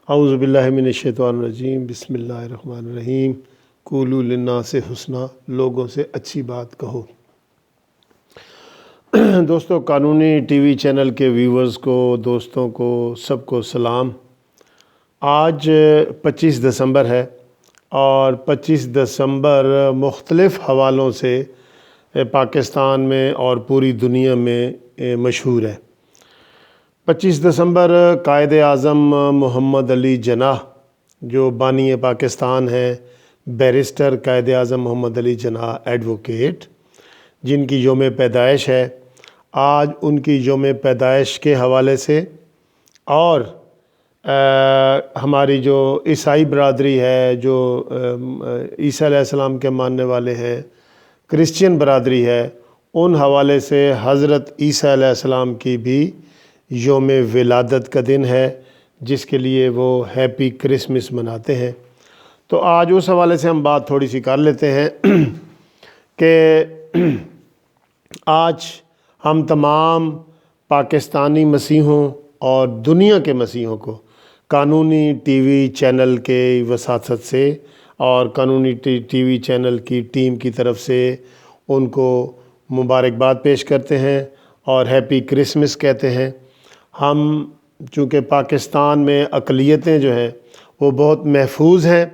اعوذ باللہ من الشیطان الرجیم، بسم اللہ الرحمن الرحیم۔ قولوا للناس حسنا، لوگوں سے اچھی بات کہو۔ دوستو، قانونی ٹی وی چینل کے ویورز کو، دوستوں کو، سب کو سلام۔ آج 25 دسمبر ہے اور 25 دسمبر مختلف حوالوں سے پاکستان میں اور پوری دنیا میں مشہور ہے۔ 25 دسمبر قائد اعظم محمد علی جناح جو بانی پاکستان ہیں، بیرسٹر قائد اعظم محمد علی جناح ایڈوکیٹ، جن کی یوم پیدائش ہے، آج ان کی یوم پیدائش کے حوالے سے اور ہماری جو عیسائی برادری ہے، جو عیسیٰ علیہ السلام کے ماننے والے ہیں، کرسچین برادری ہے، ان حوالے سے حضرت عیسیٰ علیہ السلام کی بھی یوم ولادت کا دن ہے، جس کے لیے وہ ہیپی کرسمس مناتے ہیں۔ تو آج اس حوالے سے ہم بات تھوڑی سی کر لیتے ہیں کہ آج ہم تمام پاکستانی مسیحوں اور دنیا کے مسیحوں کو قانونی ٹی وی چینل کے وساطت سے اور قانونی ٹی وی چینل کی ٹیم کی طرف سے ان کو مبارکباد پیش کرتے ہیں اور ہیپی کرسمس کہتے ہیں۔ ہم چونکہ پاکستان میں اقلیتیں جو ہیں وہ بہت محفوظ ہیں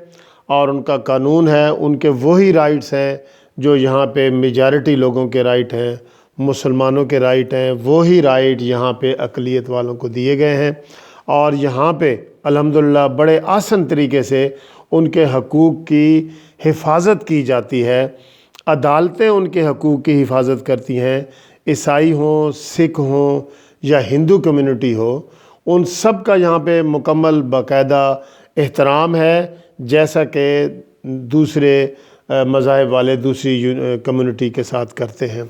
اور ان کا قانون ہے، ان کے وہی رائٹس ہیں جو یہاں پہ میجارٹی لوگوں کے رائٹ ہیں، مسلمانوں کے رائٹ ہیں، وہی رائٹ یہاں پہ اقلیت والوں کو دیے گئے ہیں، اور یہاں پہ الحمدللہ بڑے آسان طریقے سے ان کے حقوق کی حفاظت کی جاتی ہے۔ عدالتیں ان کے حقوق کی حفاظت کرتی ہیں، عیسائی ہوں، سکھ ہوں یا ہندو کمیونٹی ہو، ان سب کا یہاں پہ مکمل باقاعدہ احترام ہے، جیسا کہ دوسرے مذاہب والے دوسری کمیونٹی کے ساتھ کرتے ہیں۔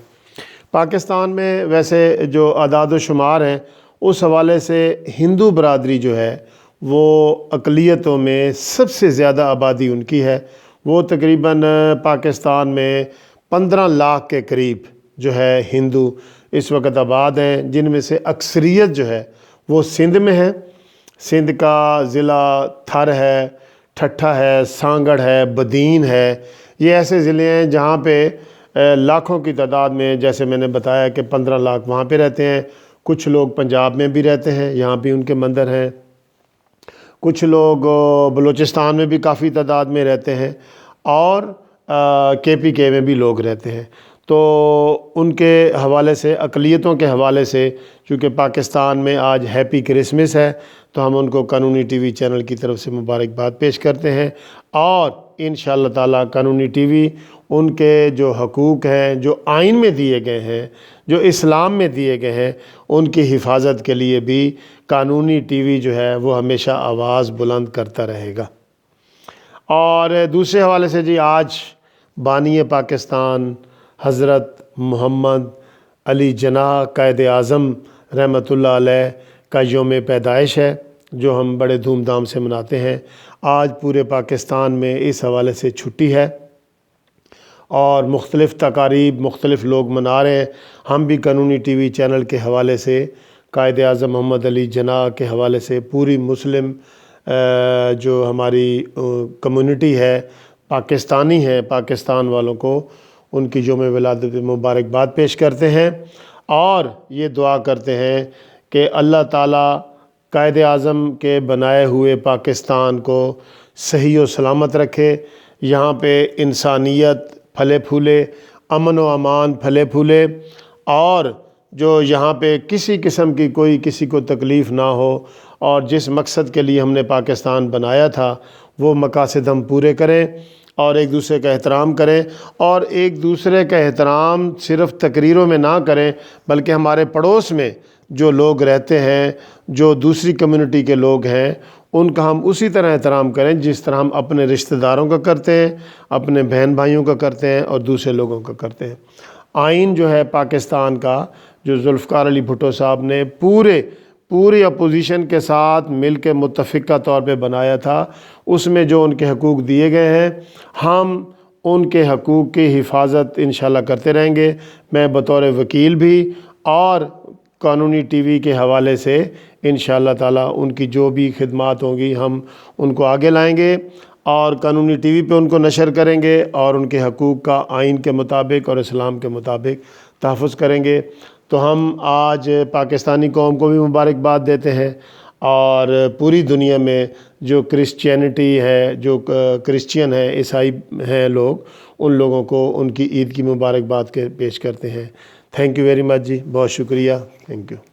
پاکستان میں ویسے جو اعداد و شمار ہیں، اس حوالے سے ہندو برادری جو ہے وہ اقلیتوں میں سب سے زیادہ آبادی ان کی ہے۔ وہ تقریباً پاکستان میں 15 لاکھ کے قریب جو ہے ہندو اس وقت آباد ہیں، جن میں سے اکثریت جو ہے وہ سندھ میں ہے۔ سندھ کا ضلع تھر ہے، ٹھٹھہ ہے، سانگڑ ہے، بدین ہے۔ یہ ایسے ضلع ہیں جہاں پہ لاکھوں کی تعداد میں، جیسے میں نے بتایا کہ 15 لاکھ وہاں پہ رہتے ہیں۔ کچھ لوگ پنجاب میں بھی رہتے ہیں، یہاں بھی ان کے مندر ہیں۔ کچھ لوگ بلوچستان میں بھی کافی تعداد میں رہتے ہیں، اور KPK میں بھی لوگ رہتے ہیں۔ تو ان کے حوالے سے، اقلیتوں کے حوالے سے، چونکہ پاکستان میں آج ہیپی کرسمس ہے، تو ہم ان کو قانونی ٹی وی چینل کی طرف سے مبارکباد پیش کرتے ہیں، اور انشاءاللہ تعالی قانونی ٹی وی ان کے جو حقوق ہیں، جو آئین میں دیے گئے ہیں، جو اسلام میں دیے گئے ہیں، ان کی حفاظت کے لیے بھی قانونی ٹی وی جو ہے وہ ہمیشہ آواز بلند کرتا رہے گا۔ اور دوسرے حوالے سے جی، آج بانی پاکستان حضرت محمد علی جناح قائد اعظم رحمۃ اللہ علیہ کا یوم پیدائش ہے، جو ہم بڑے دھوم دھام سے مناتے ہیں۔ آج پورے پاکستان میں اس حوالے سے چھٹی ہے اور مختلف تقاریب مختلف لوگ منا رہے ہیں۔ ہم بھی قانونی ٹی وی چینل کے حوالے سے، قائد اعظم محمد علی جناح کے حوالے سے، پوری مسلم جو ہماری کمیونٹی ہے، پاکستانی ہیں، پاکستان والوں کو ان کی یوم ولادت مبارکباد پیش کرتے ہیں، اور یہ دعا کرتے ہیں کہ اللہ تعالیٰ قائد اعظم کے بنائے ہوئے پاکستان کو صحیح و سلامت رکھے، یہاں پہ انسانیت پھلے پھولے، امن و امان پھلے پھولے، اور جو یہاں پہ کسی قسم کی کوئی کسی کو تکلیف نہ ہو، اور جس مقصد کے لیے ہم نے پاکستان بنایا تھا وہ مقاصد ہم پورے کریں، اور ایک دوسرے کا احترام کریں، اور ایک دوسرے کا احترام صرف تقریروں میں نہ کریں، بلکہ ہمارے پڑوس میں جو لوگ رہتے ہیں، جو دوسری کمیونٹی کے لوگ ہیں، ان کا ہم اسی طرح احترام کریں جس طرح ہم اپنے رشتہ داروں کا کرتے ہیں، اپنے بہن بھائیوں کا کرتے ہیں، اور دوسرے لوگوں کا کرتے ہیں۔ آئین جو ہے پاکستان کا، جو ذوالفقار علی بھٹو صاحب نے پوری اپوزیشن کے ساتھ مل کے متفقہ طور پہ بنایا تھا، اس میں جو ان کے حقوق دیے گئے ہیں، ہم ان کے حقوق کی حفاظت انشاءاللہ کرتے رہیں گے۔ میں بطور وکیل بھی اور قانونی ٹی وی کے حوالے سے انشاءاللہ تعالی ان کی جو بھی خدمات ہوں گی ہم ان کو آگے لائیں گے اور قانونی ٹی وی پہ ان کو نشر کریں گے اور ان کے حقوق کا آئین کے مطابق اور اسلام کے مطابق تحفظ کریں گے۔ تو ہم آج پاکستانی قوم کو بھی مبارکباد دیتے ہیں اور پوری دنیا میں جو کرسچینٹی ہے، جو کرسچین ہے، عیسائی ہیں لوگ، ان لوگوں کو ان کی عید کی مبارکباد پیش کرتے ہیں۔ تھینک یو ویری مچ جی، بہت شکریہ، تھینک یو۔